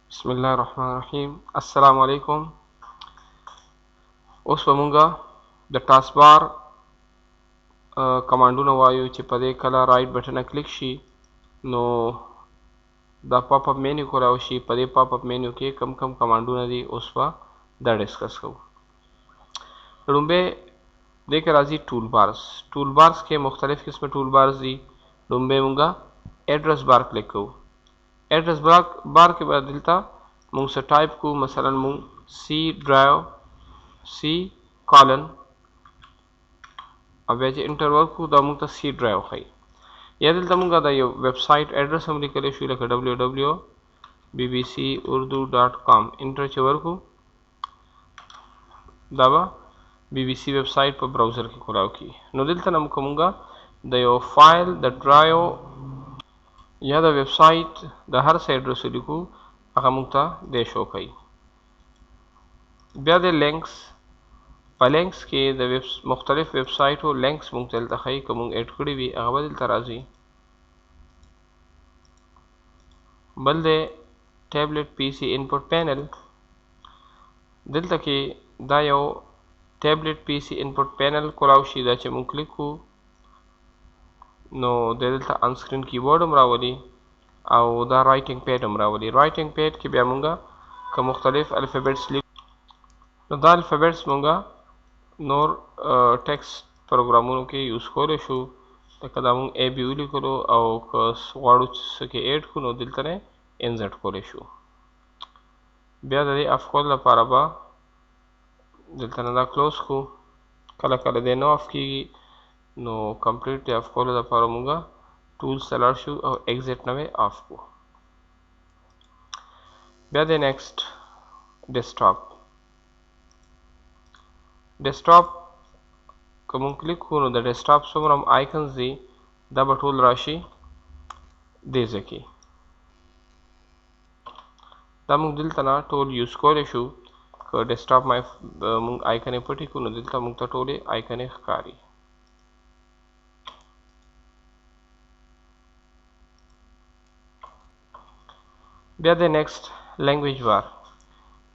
बिस्मिल्लाहिर्रहमानिर्रहीम। अस्सलाम वालेकुम। اوس به مونږ د ټاسک بار کمانډونه وایو چې په دې کله رائټ بټنه کلیک شي نو دا پاپ اپ مینیو کو راوشي. په دې پاپ اپ مینیو کې کم کم کمانډونه دي اوس به دا ډسکس کوو. لومبه دې کې راځي ټول بارز. ټول بارز کې مختلف قسمه ټول بارز دي. لومبه مونږ ایڈریس بار کلیک کوو. ایڈریس بار کې به دلته مونږ څه ټایپ کوو، مثلا مونږ سی ډرایو سی کالن او بیا چې انټر ورکو دا مونږ ته سی ډرایو ښیي. یا دلته مونږ د یو ویب سایټ ایډرس هم لیکلی شو لکه www.bbc.urdu.com. انټر چې ورکو دا به بی بی سی ویب سایټ په براوزر کې کولاو کی. نو دلته نه مونږ د یو فایل د ډرایو یا د ویب سایټ د هر څه ایډرس لیکو هغه مونږ ته دی شو کوي. بیا د لینکس په لینکس کې د مختلف ویب سایټو لینکس مونږ ته دلته ښیي. که مونږ ایډ کړي وي هغه به دلته راځي. بل دی ټیبلیټ پی سی انپوټ پینل. دلته کې دا یو ټیبلیټ پی سی انپوټ پینل کولاو شي. دا چې مونږ کلیک کوو نو دلته آن سکرین کیبورډ هم راولي او دا رائټینګ پیډ هم راولي. رائټینګ پیډ کې بیا مونږ که مختلف الفابیټس لیکو نو دا الفابیټس مونږ نور ټیکسټ پروګرامونو کې یوز کولی شو. لکه دا مونږ ای بي ولیکلو او که غواړو څه کې ایډ کړو نو دلته نه انزرټ کولی شو. بیا د دې اف کولو لپاره به دلته نه دا کلوز کو. کله کله دی نه اف کېږي نو کمپلیټ دی اف کولو لپاره مونږ ټولز ته لاړ شو او ایگزیټ نه اف کو. بیا دی نیکسټ ډیسکټاپ. ډیسکټاپ که مونږ کلیک کړو نو د ډیسکټاپ څومره هم آیکنز دي دا به ټول راشي دې ځای کې. دا مونږ دلته نه ټول یوز کولی شو. که ډیسکټاپ مونږ آیکنې پټې کړو نو دلته مونږ ته ټولې آیکنې ښکاري. بیا د نیکسټ لینګویج بار.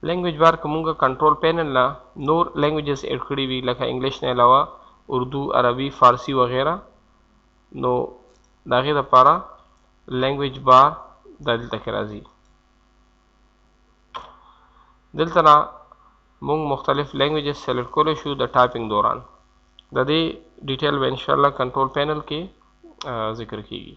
لینګویج بار که مونږ کنټرول پینل نه نور لینګویجز ایډ کړي وي لکه انګلیش نه علاوه اردو، عربي، فارسی وغیره نو د هغې دپاره لینګویج بار دا دلته کې راځي. دلته نه مونږ مختلف لینګویجز سلیکټ کولی شو د ټایپینګ دوران. د دې ډیټیل به انشاءالله کنټرول پینل کې ذکر کیږي.